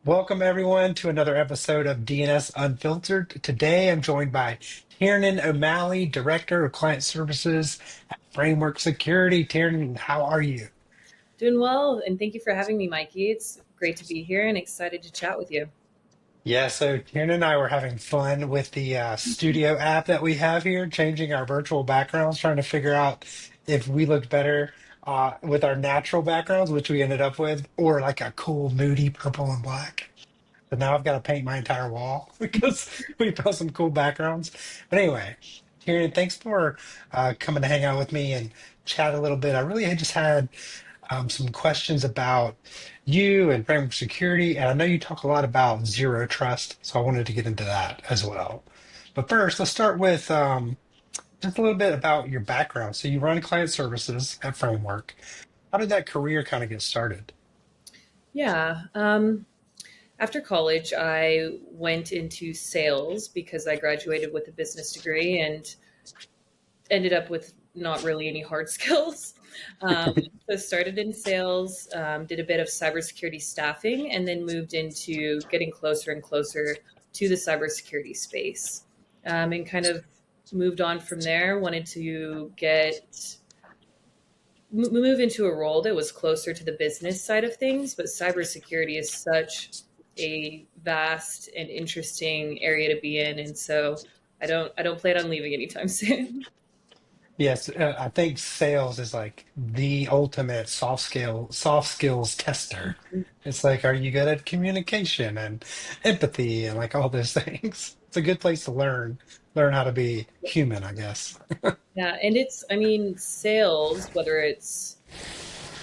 Welcome everyone to another episode of DNS Unfiltered. Today I'm joined by Tiernan O'Malley, Director of Client Services at Framework Security. Tiernan, how are you? Doing well, and thank you for having me, Mikey. It's great to be here and excited to chat with you. Yeah, so Tiernan and I were having fun with the studio app that we have here, changing our virtual backgrounds, trying to figure out if we looked better with our natural backgrounds, which we ended up with, or like a cool, moody purple and black. So now I've got to paint my entire wall because we found some cool backgrounds. But anyway, Kieran, thanks for coming to hang out with me and chat a little bit. I really had just had some questions about you and framework security, and I know you talk a lot about zero trust, so I wanted to get into that as well. But first, let's start with just a little bit about your background. So you run client services at Framework. How did that career kind of get started? Yeah. After college, I went into sales because I graduated with a business degree and ended up with not really any hard skills. Um, so started in sales, did a bit of cybersecurity staffing, and then moved into getting closer and closer to the cybersecurity space, and kind of moved on from there. Wanted to move into a role that was closer to the business side of things, but cybersecurity is such a vast and interesting area to be in, and so I don't plan on leaving anytime soon. Yes, I think sales is like the ultimate soft skills tester. It's like, are you good at communication and empathy and like all those things? It's a good place to learn how to be human, I guess. Yeah, and I mean, sales, whether it's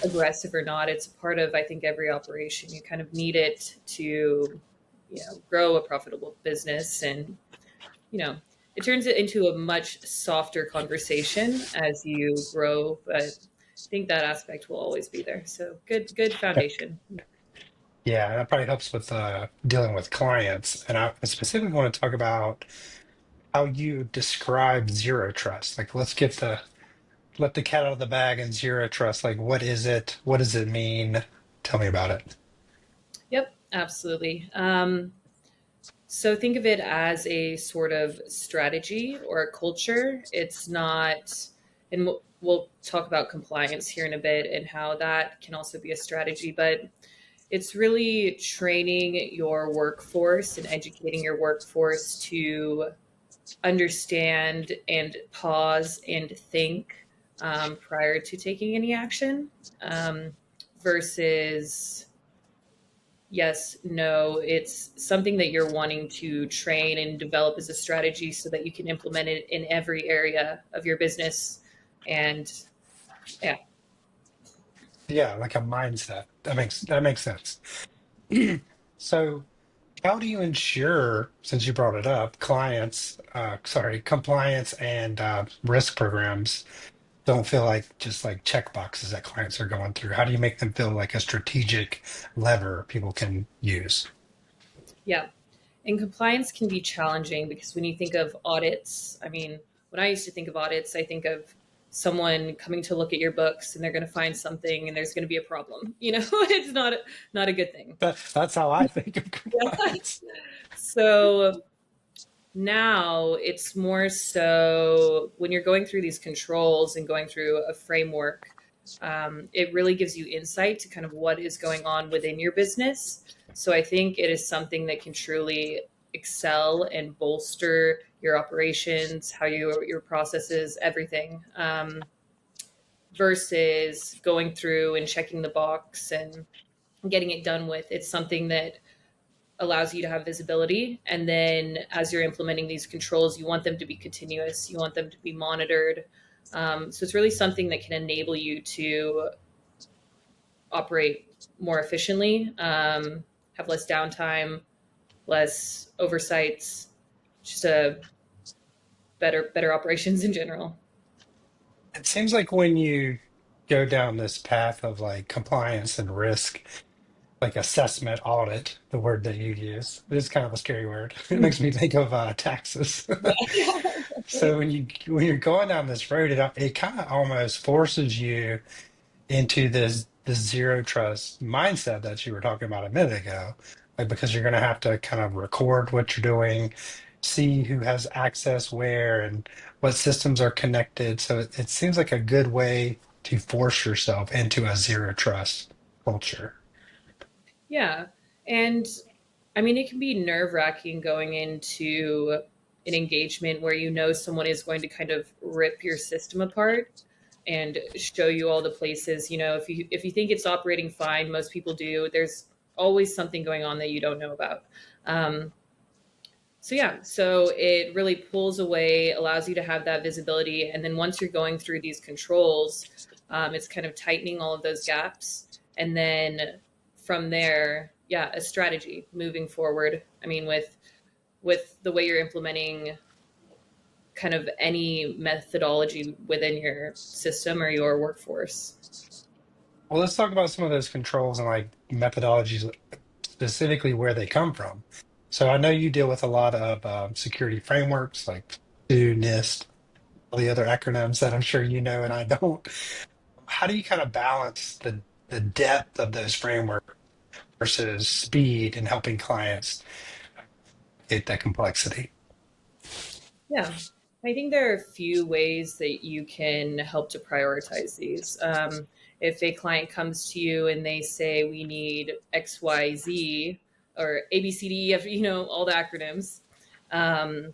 aggressive or not, it's a part of, I think, every operation. You kind of need it to, grow a profitable business, and you know, it turns it into a much softer conversation as you grow. But I think that aspect will always be there. So good foundation. Yeah, that probably helps with dealing with clients. And I specifically want to talk about how you describe zero trust. Like, let's let the cat out of the bag and zero trust. Like, what is it? What does it mean? Tell me about it. Yep, absolutely. So think of it as a sort of strategy or a culture. It's not, and we'll talk about compliance here in a bit and how that can also be a strategy, but it's really training your workforce and educating your workforce to understand and pause and think prior to taking any action, versus yes, no. It's something that you're wanting to train and develop as a strategy so that you can implement it in every area of your business. And yeah, Yeah, like a mindset. That makes sense. So, how do you ensure, since you brought it up, compliance and risk programs don't feel like just like check boxes that clients are going through? How do you make them feel like a strategic lever people can use? yeah. And compliance can be challenging because when you think of audits, I mean, when I used to think of audits, I think of someone coming to look at your books and they're going to find something and there's going to be a problem. It's not a good thing. That's how I think of Yeah. compliance. So now it's more so when you're going through these controls and going through a framework, it really gives you insight to kind of what is going on within your business. So I think it is something that can truly excel and bolster your operations, how your processes, everything, versus going through and checking the box and getting it done with. It's something that allows you to have visibility. And then as you're implementing these controls, you want them to be continuous, you want them to be monitored. So it's really something that can enable you to operate more efficiently, have less downtime, less oversights, just a better operations in general. It seems like when you go down this path of like compliance and risk, like assessment audit, the word that you use, it is kind of a scary word. It makes me think of taxes. So when you're going down this road, it kind of almost forces you into this zero trust mindset that you were talking about a minute ago, like because you're going to have to kind of record what you're doing, see who has access where, and what systems are connected. So it seems like a good way to force yourself into a zero trust culture. Yeah. And I mean, it can be nerve wracking going into an engagement where you know someone is going to kind of rip your system apart and show you all the places. If you think it's operating fine, most people do. There's always something going on that you don't know about. Um, so it really pulls away, allows you to have that visibility, and then once you're going through these controls, it's kind of tightening all of those gaps, and then from there, yeah, a strategy moving forward. I mean, with the way you're implementing kind of any methodology within your system or your workforce. Well, let's talk about some of those controls and like methodologies, specifically where they come from. So I know you deal with a lot of security frameworks like SU, NIST, all the other acronyms that I'm sure you know and I don't. How do you kind of balance the depth of those frameworks versus speed and helping clients get that complexity? Yeah. I think there are a few ways that you can help to prioritize these. If a client comes to you and they say, we need XYZ or ABCD, all the acronyms, um,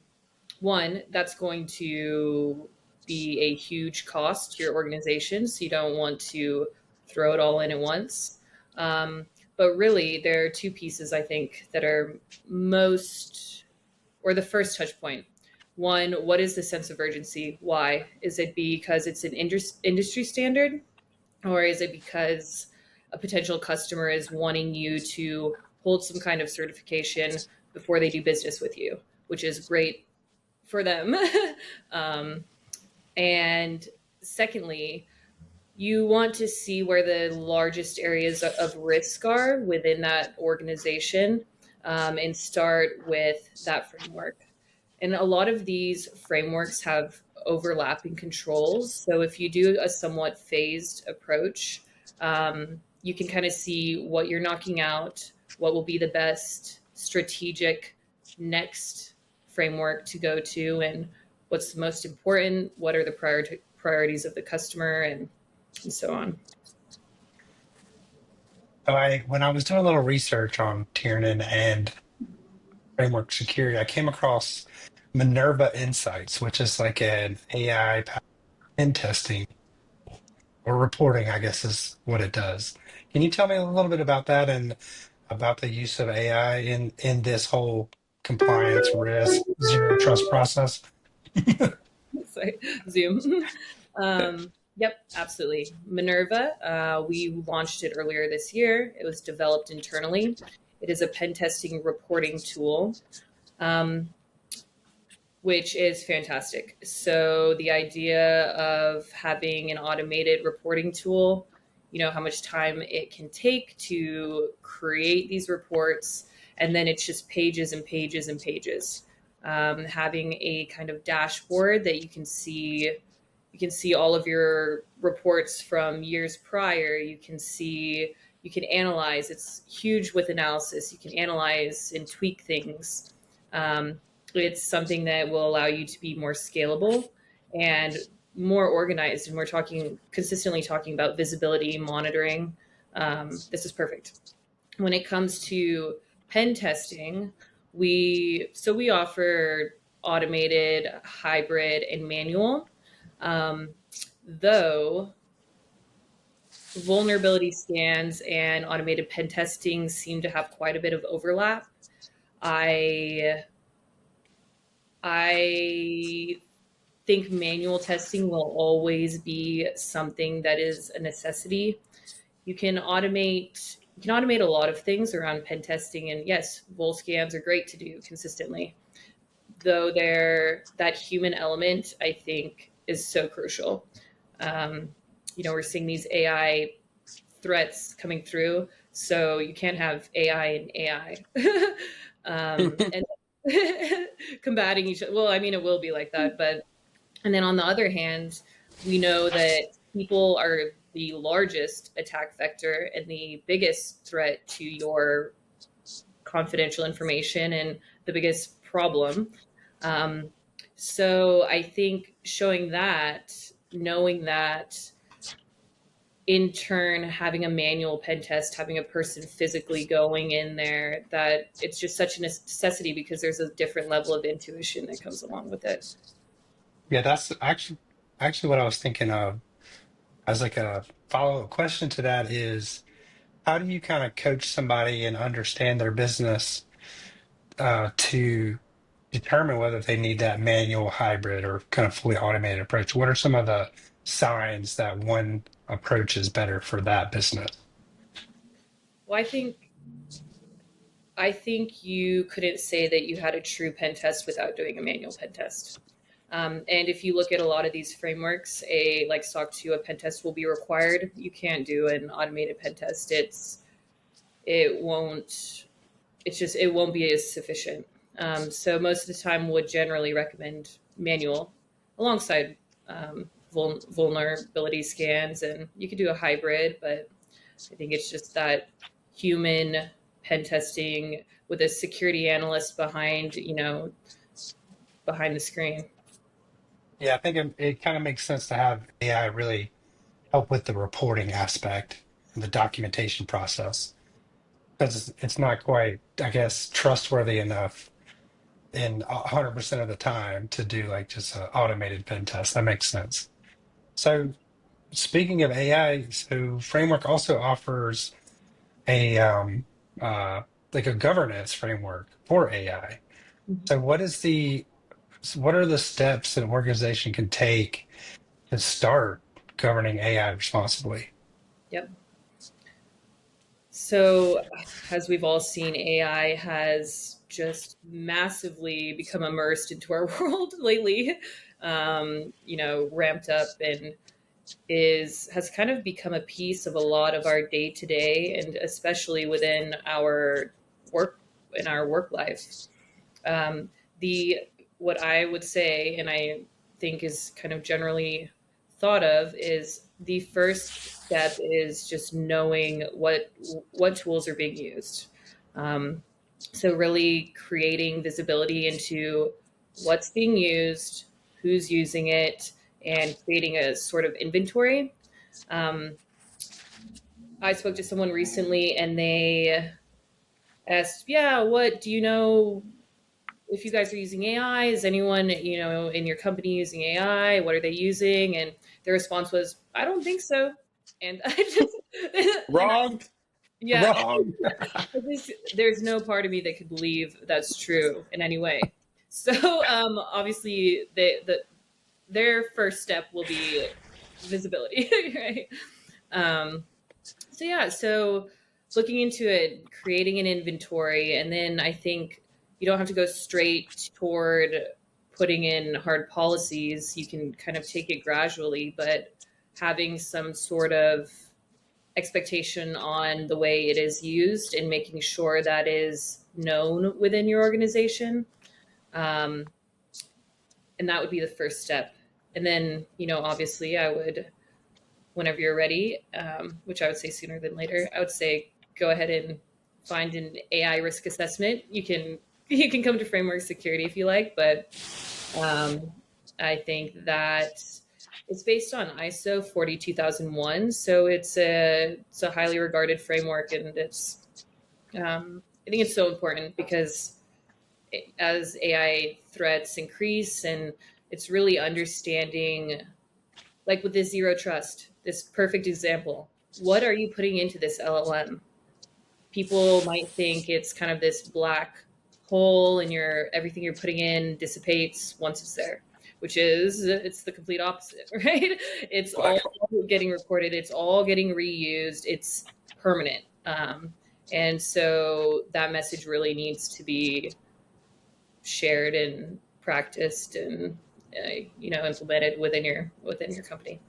one, that's going to be a huge cost to your organization. So you don't want to throw it all in at once. But really, there are two pieces I think that are most, or the first touch point. One, what is the sense of urgency? Why? Is it because it's an industry standard, or is it because a potential customer is wanting you to hold some kind of certification before they do business with you, which is great for them. um, and secondly, you want to see where the largest areas of risk are within that organization, and start with that framework. And a lot of these frameworks have overlapping controls. So if you do a somewhat phased approach, you can kind of see what you're knocking out, what will be the best strategic next framework to go to, and what's the most important, what are the priorities of the customer, and so on. So when I was doing a little research on Tiernan and framework security, I came across Minerva Insights, which is like an AI pen testing or reporting, I guess is what it does. Can you tell me a little bit about that and about the use of AI in this whole compliance risk zero trust process? Sorry, Zoom. Yep, absolutely. Minerva, we launched it earlier this year. It was developed internally. It is a pen testing reporting tool, um, which is fantastic. So, the idea of having an automated reporting tool, how much time it can take to create these reports, and then it's just pages and pages and pages. Having a kind of dashboard that you can see all of your reports from years prior. You can analyze. It's huge with analysis. You can analyze and tweak things. um, it's something that will allow you to be more scalable and more organized, and we're consistently talking about visibility monitoring. This is perfect when it comes to pen testing. We offer automated, hybrid, and manual. um, though vulnerability scans and automated pen testing seem to have quite a bit of overlap, I I think manual testing will always be something that is a necessity. You can automate a lot of things around pen testing, and yes, vol scans are great to do consistently. Though that human element, I think, is so crucial. Um, we're seeing these AI threats coming through, so you can't have AI and AI, and combating each other. Well, I mean, it will be like that, but and then on the other hand, we know that people are the largest attack vector and the biggest threat to your confidential information and the biggest problem. Um, so I think showing that, knowing that, in turn, having a manual pen test, having a person physically going in there, that it's just such a necessity because there's a different level of intuition that comes along with it. Yeah, that's actually what I was thinking of as like a follow-up question to that is how do you kind of coach somebody and understand their business to determine whether they need that manual hybrid or kind of fully automated approach? What are some of the signs that one approach is better for that business? Well, I think you couldn't say that you had a true pen test without doing a manual pen test. And if you look at a lot of these frameworks, a like SOC 2, a pen test will be required. You can't do an automated pen test. It won't it won't be as sufficient. So most of the time would generally recommend manual alongside vulnerability scans, and you could do a hybrid, but I think it's just that human pen testing with a security analyst behind, behind the screen. Yeah, I think it kind of makes sense to have AI really help with the reporting aspect and the documentation process because it's not quite, I guess, trustworthy enough in 100% of the time to do like just an automated pen test. That makes sense. So speaking of AI, so Framework also offers a uh, like a governance framework for AI. So what are the steps an organization can take to start governing AI responsibly? Yep. So, as we've all seen, AI has just massively become immersed into our world lately. Ramped up and is has kind of become a piece of a lot of our day to day, and especially within work our work life. The What I would say, and I think is kind of generally thought of, is the first step is just knowing what tools are being used. Um, so really creating visibility into what's being used, who's using it, and creating a sort of inventory. Um, I spoke to someone recently, and they asked, "Yeah, what do you know if you guys are using AI? Is anyone, in your company using AI? What are they using?" And their response was, "I don't think so." And I just, and Wrong, yeah, wrong. there's no part of me that could believe that's true in any way. So obviously, their first step will be visibility, right? Um, so yeah, so looking into it, creating an inventory, and then I think you don't have to go straight toward putting in hard policies. You can kind of take it gradually, but having some sort of expectation on the way it is used and making sure that is known within your organization. Um, and that would be the first step. And then, obviously, I would, whenever you're ready, which I would say sooner than later, I would say go ahead and find an AI risk assessment. You can come to Framework Security if you like, but um, I think that it's based on ISO 42001, so it's a highly regarded framework, and I think it's so important because as AI threats increase, and it's really understanding, like with this zero trust, this perfect example. What are you putting into this LLM? People might think it's kind of this black hole, and everything you're putting in dissipates once it's there, which is it's the complete opposite, right? It's all Black getting reported, it's all getting reused, it's permanent. And so that message really needs to be shared and practiced and implemented within your company.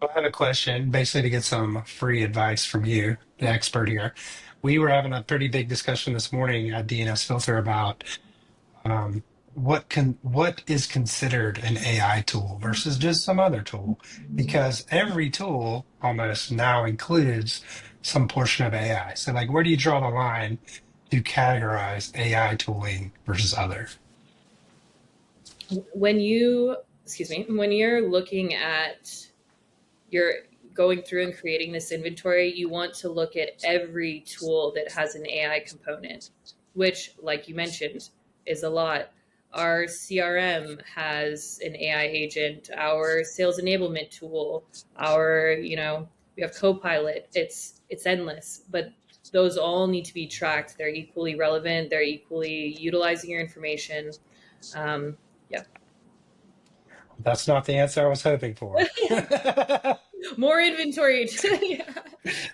I have a question, basically to get some free advice from you, the expert here. We were having a pretty big discussion this morning at DNS Filter about what is considered an AI tool versus just some other tool, because every tool almost now includes some portion of AI. So, like, where do you draw the line to categorize AI tooling versus other? When you, excuse me, when you're looking at, you're going through and creating this inventory, you want to look at every tool that has an AI component, which, like you mentioned, is a lot. Our CRM has an AI agent, our sales enablement tool, our, we have Copilot. It's endless, but those all need to be tracked. They're equally relevant. They're equally utilizing your information. Yeah. That's not the answer I was hoping for. More inventory. Yeah.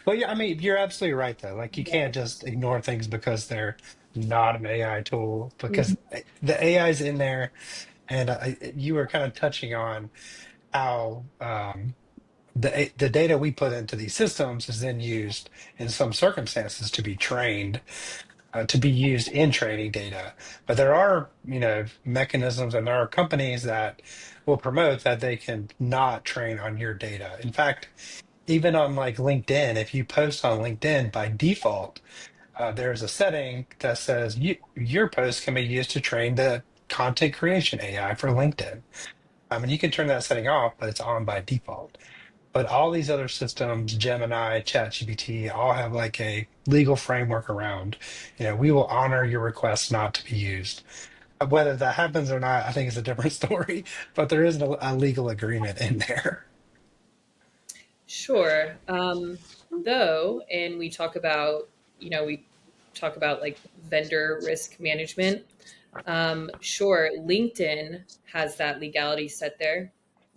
Well, yeah, I mean, you're absolutely right, though. Like, you can't just ignore things because they're not an AI tool, because Mhm. the AI is in there. And you were kind of touching on how the data we put into these systems is then used in some circumstances to be trained, to be used in training data. But there are, mechanisms, and there are companies that will promote that they can not train on your data. In fact, even on like LinkedIn, if you post on LinkedIn by default, there's a setting that says your post can be used to train the content creation AI for LinkedIn. And you can turn that setting off, but it's on by default. But all these other systems, Gemini, ChatGPT, all have like a legal framework around, we will honor your request not to be used. Whether that happens or not, I think is a different story, but there is a legal agreement in there. Sure. Though, and we talk about like vendor risk management. Sure, LinkedIn has that legality set there.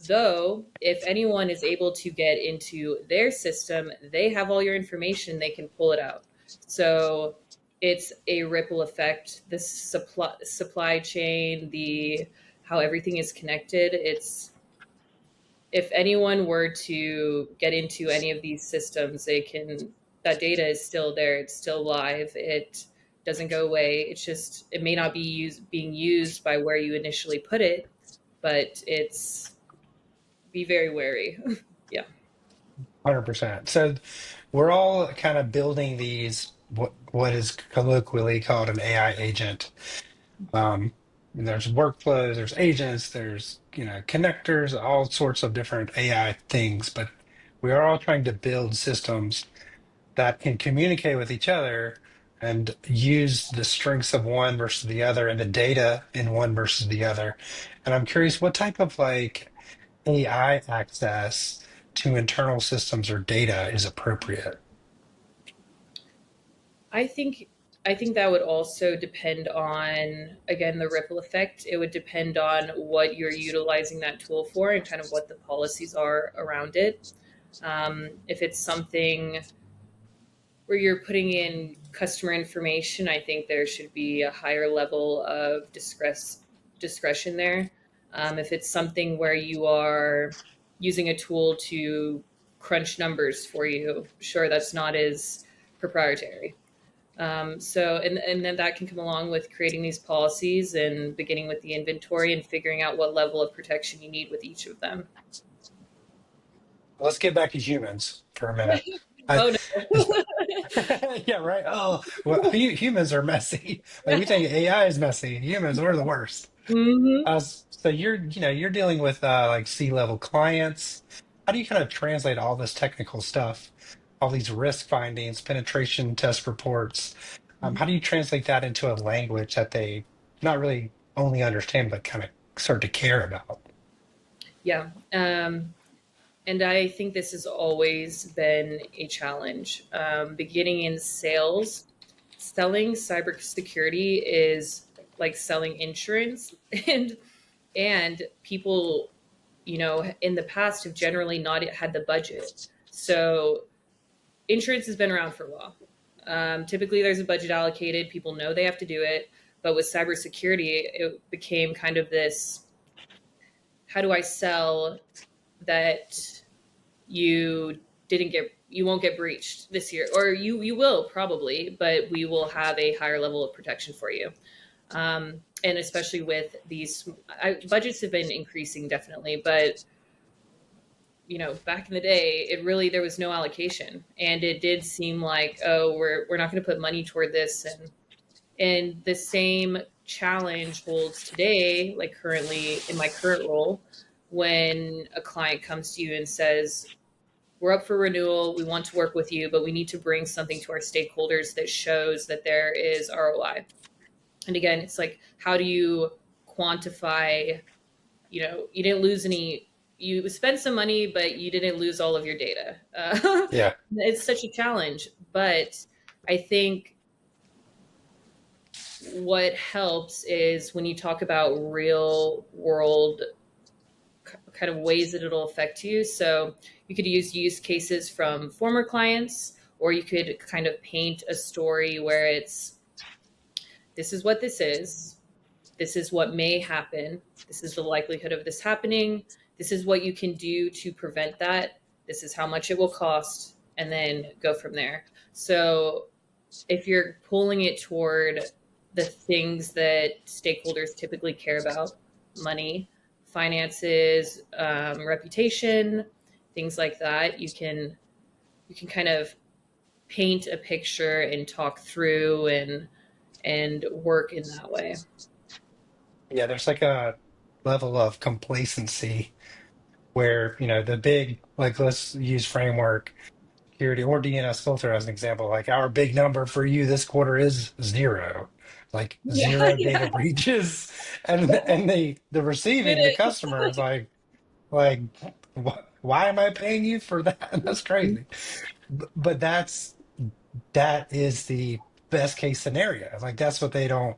Though, if anyone is able to get into their system, they have all your information, they can pull it out. So it's a ripple effect. The supply chain, the how everything is connected. It's if anyone were to get into any of these systems, they can, that data is still there. It's still live. It doesn't go away. It's just, it may not be being used by where you initially put it, but it's, be very wary. Yeah. 100%. So we're all kind of building these, what is colloquially called an AI agent. And there's workflows, there's agents, there's connectors, all sorts of different AI things, but we are all trying to build systems that can communicate with each other and use the strengths of one versus the other and the data in one versus the other. And I'm curious what type of like AI access to internal systems or data is appropriate. I think I think that would also depend on, again, the ripple effect. It would depend on what you're utilizing that tool for and kind of what the policies are around it. If it's something where you're putting in customer information, I think there should be a higher level of discretion there. If it's something where you are using a tool to crunch numbers for you, sure, that's not as proprietary. And then that can come along with creating these policies and beginning with the inventory and figuring out what level of protection you need with each of them. Let's get back to humans for a minute. I, Oh no. yeah, right. Oh, well, humans are messy. Like we think AI is messy. Humans, we're the worst. Hmm. So you're dealing with like C-level clients. How do you kind of translate all this technical stuff, all these risk findings, penetration test reports? How do you translate that into a language that they not really only understand, but kind of start to care about? Yeah. And I think this has always been a challenge. Beginning in sales, selling cybersecurity is like selling insurance, and people, in the past have generally not had the budget. So insurance has been around for a while. Typically, there's a budget allocated. People know they have to do it. But with cybersecurity, it became kind of this: how do I sell that you won't get breached this year, or you will probably, but we will have a higher level of protection for you. And especially with these budgets have been increasing definitely, but back in the day, it really, there was no allocation, and it did seem like, oh, we're not going to put money toward this, and And the same challenge holds today, like currently in my current role, when a client comes to you and says, we're up for renewal, we want to work with you, but we need to bring something to our stakeholders that shows that there is ROI. And again, it's like, how do you quantify, you didn't lose any, you spent some money, but you didn't lose all of your data. Yeah. It's such a challenge. But I think what helps is when you talk about real world kind of ways that it'll affect you. So you could use cases from former clients, or you could kind of paint a story where it's, this is what this is. This is what may happen. This is the likelihood of this happening. This is what you can do to prevent that. This is how much it will cost, and then go from there. So if you're pulling it toward the things that stakeholders typically care about, money, finances, reputation, things like that, you can kind of paint a picture and talk through and work in that way. Yeah, there's like a level of complacency where, the big, like, let's use framework security or DNS filter as an example. Like, our big number for you this quarter is zero, like Yeah, zero data yeah. breaches. And the Did receiving, the it. customer is like, why am I paying you for that? That's crazy. But that is the best case scenario. Like, that's what they don't.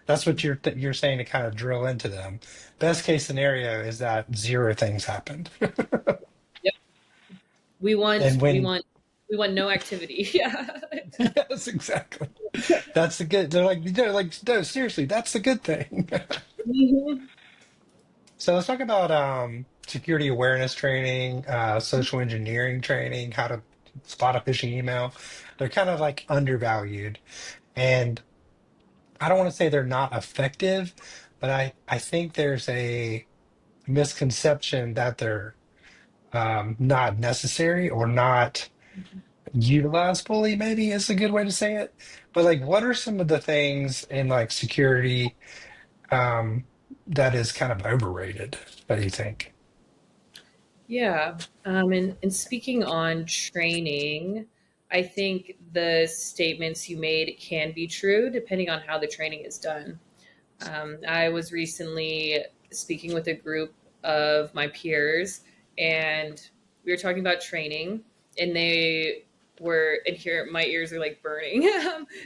That's what you're saying to kind of drill into them. Best case scenario is that zero things happened. Yep. We want And we when want we want no activity. Yeah. yes, exactly. That's the good. They're like, no, seriously, that's the good thing. Mhm. So let's talk about security awareness training, social engineering training, how to spot a phishing email. They're kind of like undervalued. And I don't want to say they're not effective, but I think there's a misconception that they're not necessary or not utilized fully, maybe is a good way to say it. But like, what are some of the things in like security um, that is kind of overrated? What do you think? Yeah. And speaking on training, I think the statements you made can be true depending on how the training is done. I was recently speaking with a group of my peers, and we were talking about training, and and here my ears are like burning.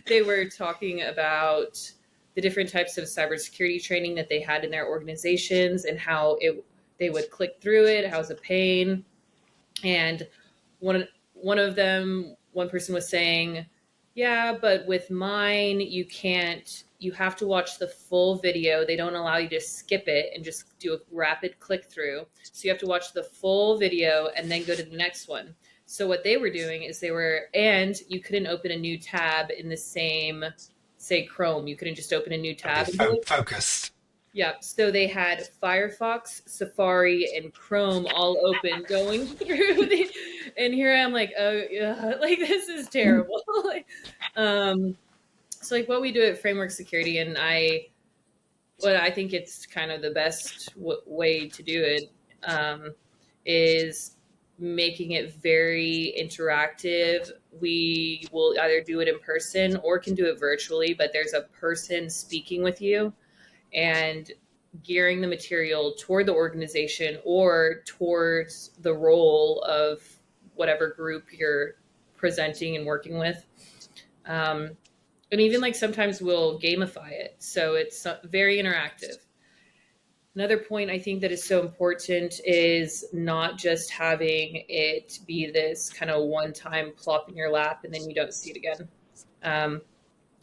They were talking about the different types of cybersecurity training that they had in their organizations and how they would click through it, how it's a pain. And one person was saying, yeah, but with mine, you have to watch the full video. They don't allow you to skip it and just do a rapid click through. So you have to watch the full video and then go to the next one. So what they were doing is and you couldn't open a new tab in the same, say, Chrome. You couldn't just open a new Gotta be tab and do it. focused. Yeah, so they had Firefox, Safari, and Chrome all open going through and here I'm like, oh yeah, like this is terrible. Like, um, so like what we do at Framework Security, and what I think it's kind of the best way to do it, is making it very interactive. We will either do it in person or can do it virtually, but there's a person speaking with you and gearing the material toward the organization or towards the role of whatever group you're presenting and working with. Um, and even like sometimes we'll gamify it. So it's very interactive. Another point I think that is so important is not just having it be this kind of one time plop in your lap and then you don't see it again. Um,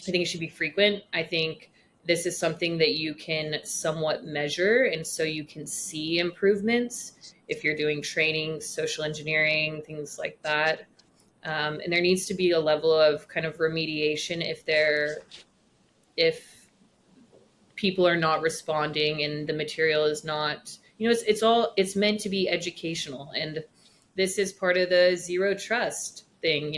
I think it should be frequent. I think this is something that you can somewhat measure, and so you can see improvements if you're doing training, social engineering, things like that. And there needs to be a level of kind of remediation if people are not responding and the material is not, it's meant to be educational, and this is part of the zero trust thing.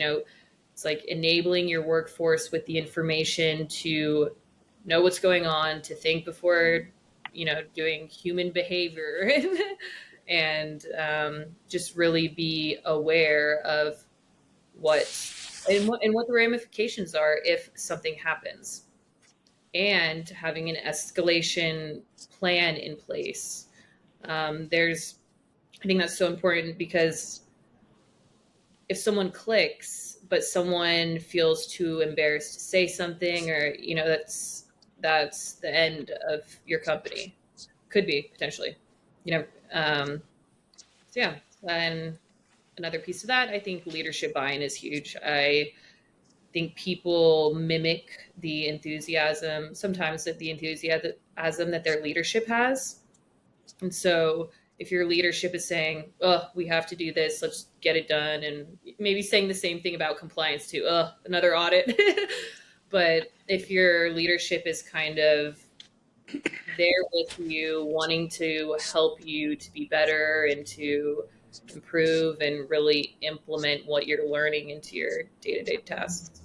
It's like enabling your workforce with the information to know what's going on, to think before, doing human behavior, and just really be aware of what the ramifications are if something happens, and having an escalation plan in place. There's I think that's so important because if someone clicks but someone feels too embarrassed to say something, or that's the end of your company. Could be potentially, you know um, so yeah. And another piece of that, I think leadership buy-in is huge. I think people mimic the enthusiasm sometimes, that the enthusiasm that their leadership has. And so if your leadership is saying, "Oh, we have to do this, let's get it done," and maybe saying the same thing about compliance too, "Oh, another audit." But if your leadership is kind of there with you, wanting to help you to be better and to improve and really implement what you're learning into your day-to-day tasks.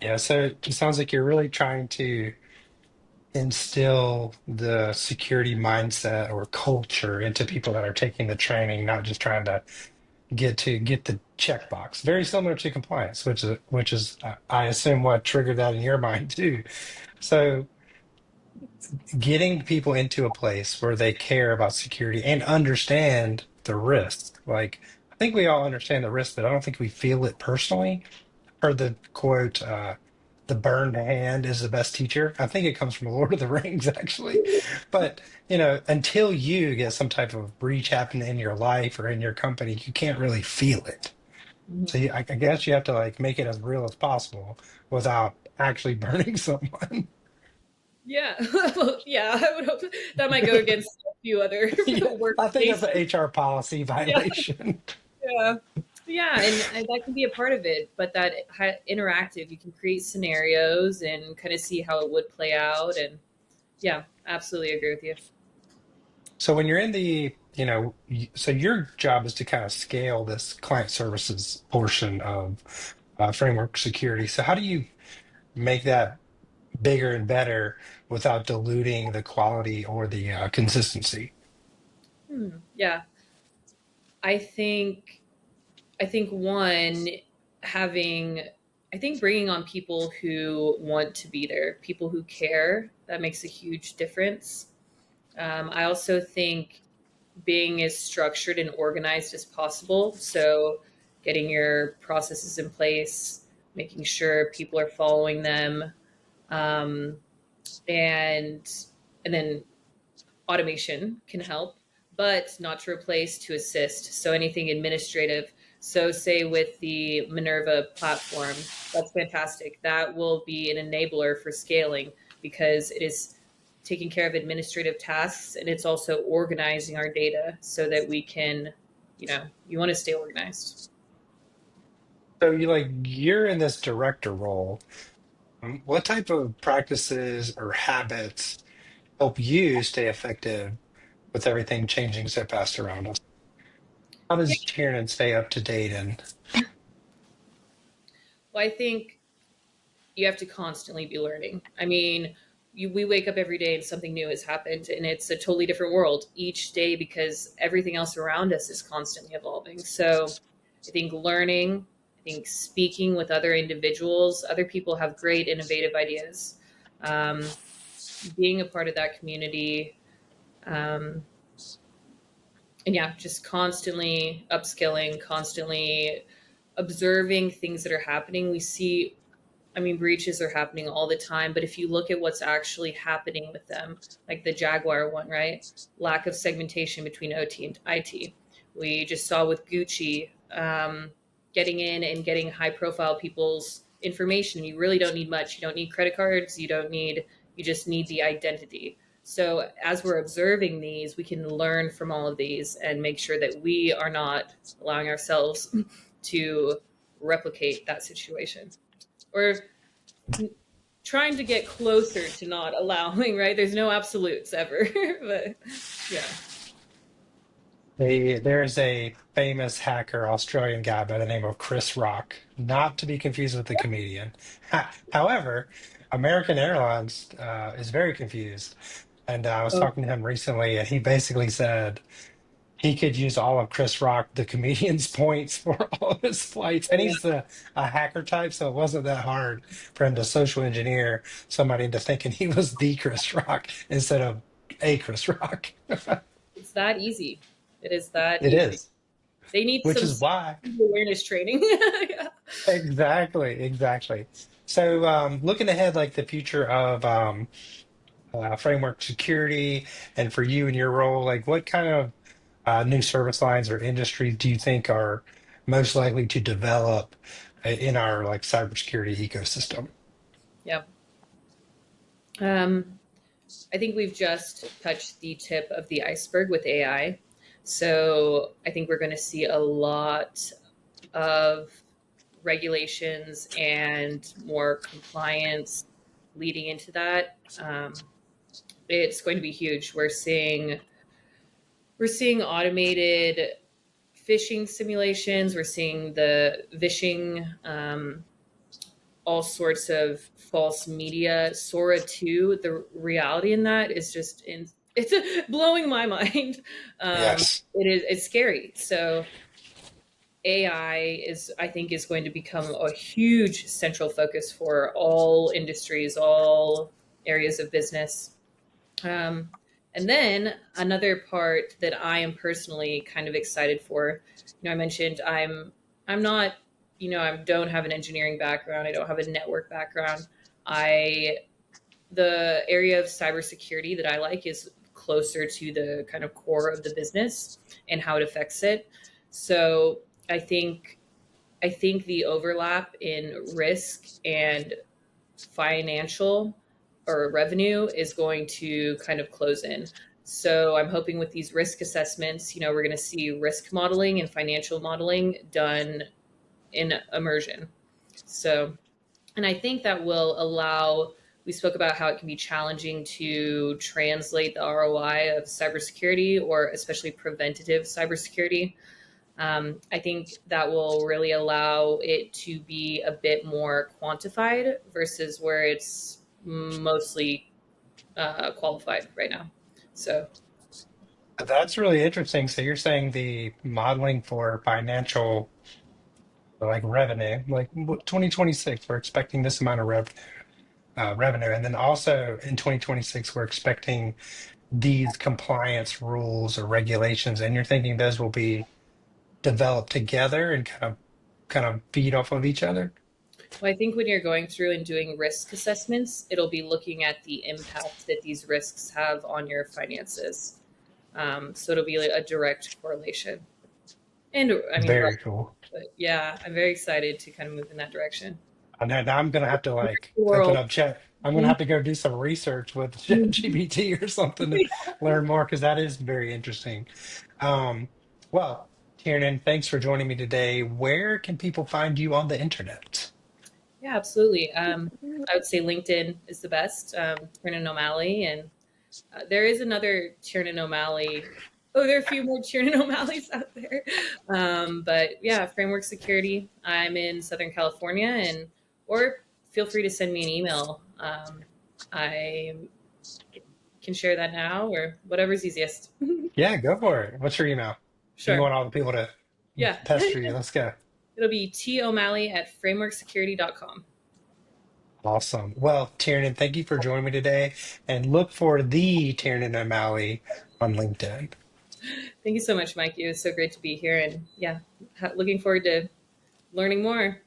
Yeah, so it sounds like you're really trying to instill the security mindset or culture into people that are taking the training, not just trying to get the checkbox. Very similar to compliance, which is I assume what triggered that in your mind too. So getting people into a place where they care about security and understand the risk. Like I think we all understand the risk, but I don't think we feel it personally. Heard the quote, "The burned hand is the best teacher." I think it comes from the Lord of the Rings, actually. But, until you get some type of breach happen in your life or in your company, you can't really feel it. So Mhm. I guess you have to like make it as real as possible without actually burning someone. Yeah. Well, yeah, I would hope that might go against a few other Yeah, I think that's workplace. an HR policy Yeah. violation. Yeah. Yeah, and that can be a part of it, but that interactive, you can create scenarios and kind of see how it would play out. And yeah, absolutely agree with you. So when you're in so your job is to kind of scale this client services portion of framework security. So how do you make that bigger and better without diluting the quality or the consistency? Yeah, I think I think one having I think bringing on people who want to be there, people who care, that makes a huge difference. I also think being as structured and organized as possible. So, getting your processes in place, making sure people are following them, um, and and then automation can help, but not to replace, to assist. So anything administrative. So say with the Minerva platform, that's fantastic. That will be an enabler for scaling because it is taking care of administrative tasks, and it's also organizing our data so that we can, you want to stay organized. So you're in this director role. What type of practices or habits help you stay effective with everything changing so fast around us? How Yeah. does Tiernan stay up to date and Well, I think you have to constantly be learning. I mean, we wake up every day and something new has happened, and it's a totally different world each day because everything else around us is constantly evolving. So I think learning, I think speaking with other individuals, other people have great innovative ideas. Um, Being a part of that community, um, and yeah, just constantly upskilling, constantly observing things that are happening. We see, I mean, breaches are happening all the time, but if you look at what's actually happening with them, like the Jaguar one, right? Lack of segmentation between OT and IT. We just saw with Gucci, getting in and getting high profile people's information. You really don't need much. You don't need credit cards. You just need the identity. So as we're observing these, we can learn from all of these and make sure that we are not allowing ourselves to replicate that situation, or trying to get closer to not allowing, right? There's no absolutes ever. But yeah. There's a famous hacker, Australian guy by the name of Chris Rock, not to be confused with the comedian. However, American Airlines is very confused. And I was Oh, talking to him recently, and he basically said he could use all of Chris Rock, the comedian's points for all of his flights. And yeah. he's a hacker type, so it wasn't that hard for him to social engineer somebody into thinking he was the Chris Rock instead of a Chris Rock. It's that easy. It is that It easy. is, They need which some is why. awareness training. Yeah. Exactly, exactly. So, looking ahead, like the future of framework security, and for you and your role, like what kind of new service lines or industries do you think are most likely to develop in our like cybersecurity ecosystem? Yeah. Um, I think we've just touched the tip of the iceberg with AI. So I think we're going to see a lot of regulations and more compliance leading into that. It's going to be huge. We're seeing automated phishing simulations. We're seeing the vishing, all sorts of false media. Sora 2, the reality in that is just it's blowing my mind. Yes. It's scary. So AI is, I think, is going to become a huge central focus for all industries, all areas of business. Um, and then another part that I am personally kind of excited for, I mentioned I'm not, I don't have an engineering background. I don't have a network background. I The area of cybersecurity that I like is closer to the kind of core of the business and how it affects it. So I think I think the overlap in risk and financial or revenue is going to kind of close in. So I'm hoping with these risk assessments, we're going to see risk modeling and financial modeling done in immersion. So, and I think that will allow, we spoke about how it can be challenging to translate the ROI of cybersecurity or especially preventative cybersecurity. I think that will really allow it to be a bit more quantified versus where it's mostly qualified right now. So, That's really interesting. So you're saying the modeling for financial like revenue, like 2026, we're expecting this amount of revenue, and then also in 2026, we're expecting these compliance rules or regulations, and you're thinking those will be developed together and kind of feed off of each other. well, I think when you're going through and doing risk assessments, it'll be looking at the impact that these risks have on your finances. So it'll be like a direct correlation. And I mean, Very cool. but yeah, I'm very excited to kind of move in that direction. And then I'm gonna have to like open World. up chat. I'm gonna have to go do some research with Mhm. ChatGPT or something to learn more because that is very interesting. Um, well, Tiernan, thanks for joining me today. Where can people find you on the internet? Yeah, absolutely. I would say LinkedIn is the best. Tiernan O'Malley, and there is another Tiernan O'Malley. Oh, there are a few more Tiernan O'Malleys out there. But yeah, framework security. I'm in Southern California, and or feel free to send me an email. I can share that now or whatever's easiest. Yeah, go for it. What's your email? You Sure. want all the people to Yeah. pester you. Let's go. It'll be tomalley@frameworksecurity.com. Awesome. Well, Tiernan, thank you for joining me today, and look for the Tiernan O'Malley on LinkedIn. Thank you so much, Mike. It was so great to be here. And yeah, looking forward to learning more.